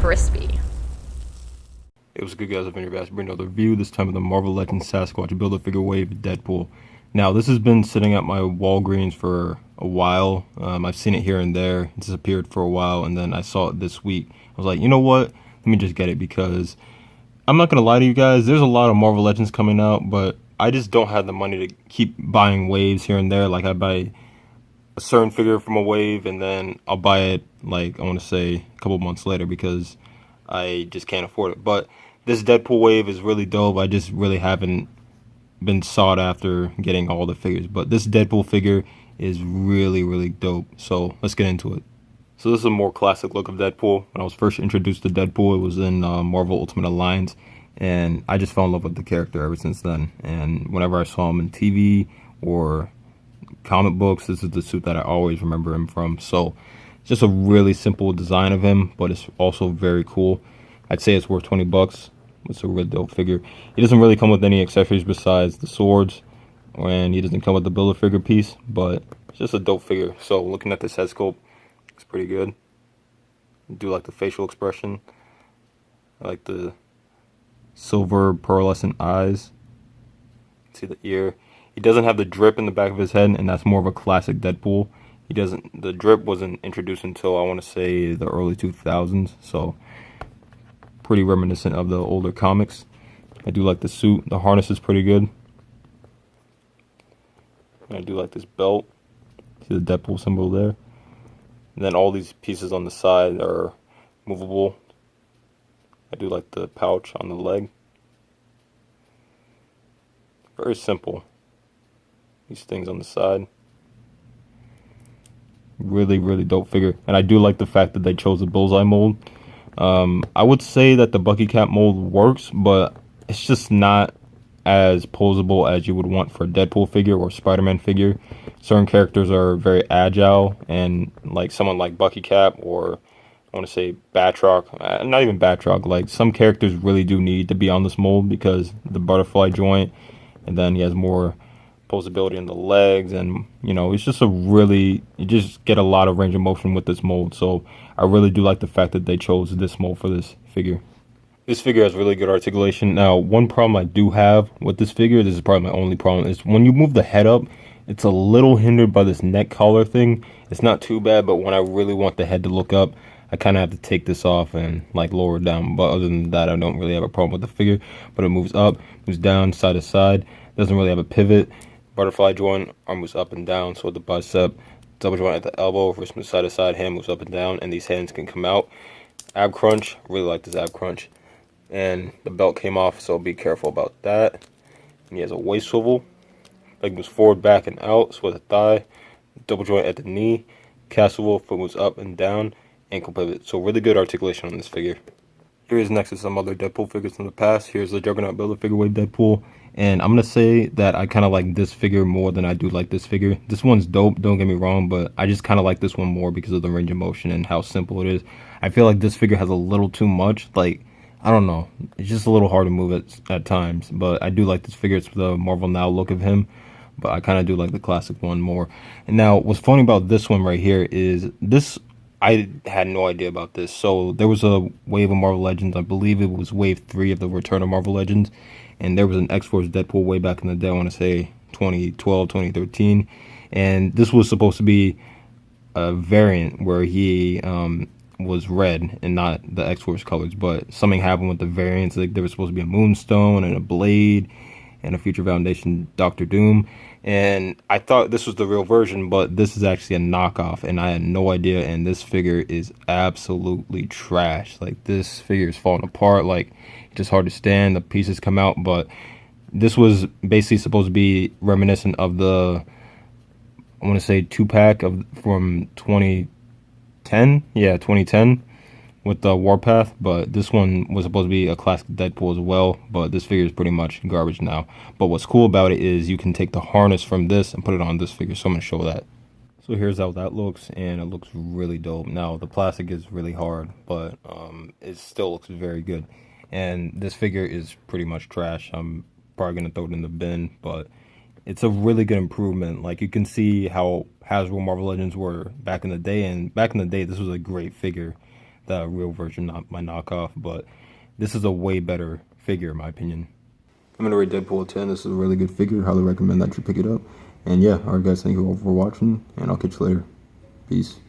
crispy. It was good, guys. Avenger Vastey bringing another review, this time of the Marvel Legends Sasquatch Build-A-Figure Wave Deadpool. Now, this has been sitting at my Walgreens for a while. I've seen it here and there. It disappeared for a while, and then I saw it this week. I was like, you know what? Let me just get it, because I'm not going to lie to you guys. There's a lot of Marvel Legends coming out, but I just don't have the money to keep buying waves here and there. Like, I buy a certain figure from a wave, and then I'll buy it, like, I want to say a couple months later, because I just can't afford it. But this Deadpool wave is really dope. I just really haven't been sought after getting all the figures. But this Deadpool figure is really, really dope. So let's get into it. So this is a more classic look of Deadpool. When I was first introduced to Deadpool, it was in Marvel Ultimate Alliance. And I just fell in love with the character ever since then. And whenever I saw him in TV or comic books, this is the suit that I always remember him from. So it's just a really simple design of him, but it's also very cool. I'd say it's worth 20 bucks. It's a really dope figure. He doesn't really come with any accessories besides the swords, and he doesn't come with the Build-A-Figure piece, but it's just a dope figure. So looking at this head sculpt, it's pretty good. I do like the facial expression. I like the silver pearlescent eyes. See the ear. He doesn't have the drip in the back of his head, and that's more of a classic Deadpool. The drip wasn't introduced until, I want to say, the early 2000s, so pretty reminiscent of the older comics. I do like the suit. The harness is pretty good. And I do like this belt. See the Deadpool symbol there. And then all these pieces on the side are movable. I do like the pouch on the leg. Very simple. These things on the side. Really, really dope figure. And I do like the fact that they chose the bullseye mold. I would say that the Bucky Cap mold works, but it's just not as posable as you would want for a Deadpool figure or Spider-Man figure. Certain characters are very agile, and like someone like Bucky Cap, or I want to say Batroc, not even Batroc, like some characters really do need to be on this mold because the butterfly joint, and then he has more posability in the legs, and you know, it's just you just get a lot of range of motion with this mold. So I really do like the fact that they chose this mold for this figure. This figure has really good articulation. Now, one problem I do have with this figure, this is probably my only problem, is when you move the head up, it's a little hindered by this neck collar thing. It's not too bad, but when I really want the head to look up, I kind of have to take this off and like lower it down. But other than that, I don't really have a problem with the figure. But it moves up, moves down, side to side. Doesn't really have a pivot. Butterfly joint, arm moves up and down, so the bicep, double joint at the elbow, wrist moves side to side, hand moves up and down, and these hands can come out. Ab crunch, really like this ab crunch. And the belt came off, so be careful about that. And he has a waist swivel. Leg moves forward, back, and out, so with the thigh. Double joint at the knee. Calf swivel, foot moves up and down. Ankle pivot. So really good articulation on this figure. Here is next to some other Deadpool figures from the past. Here's the Juggernaut Build-A-Figure Wave Deadpool. And I'm going to say that I kind of like this figure more than I do like this figure. This one's dope, don't get me wrong, but I just kind of like this one more because of the range of motion and how simple it is. I feel like this figure has a little too much. Like, I don't know. It's just a little hard to move at times. But I do like this figure. It's the Marvel Now look of him. But I kind of do like the classic one more. And now, what's funny about this one right here is this, I had no idea about this. So there was a wave of Marvel Legends. I believe it was wave 3 of the Return of Marvel Legends. And there was an X-Force Deadpool way back in the day, I want to say 2012, 2013. And this was supposed to be a variant where he was red and not the X-Force colors. But something happened with the variants. Like there was supposed to be a Moonstone and a Blade and a Future Foundation Doctor Doom. And I thought this was the real version, but this is actually a knockoff, and I had no idea. And this figure is absolutely trash. Like, this figure is falling apart. Like, it's just hard to stand. The pieces come out, but this was basically supposed to be reminiscent of the, I want to say, 2-pack from 2010. Yeah, 2010 with the Warpath, but this one was supposed to be a classic Deadpool as well, but this figure is pretty much garbage now. But what's cool about it is you can take the harness from this and put it on this figure, so I'm going to show that. So here's how that looks, and it looks really dope. Now, the plastic is really hard, but it still looks very good. And this figure is pretty much trash. I'm probably going to throw it in the bin, but it's a really good improvement. Like, you can see how Hasbro Marvel Legends were back in the day, and back in the day, this was a great figure. the real version, not my knockoff. But this is a way better figure, in my opinion. I'm gonna rate Deadpool a 10. This is a really good figure. Highly recommend that you pick it up. And yeah, alright guys, thank you all for watching, and I'll catch you later. Peace.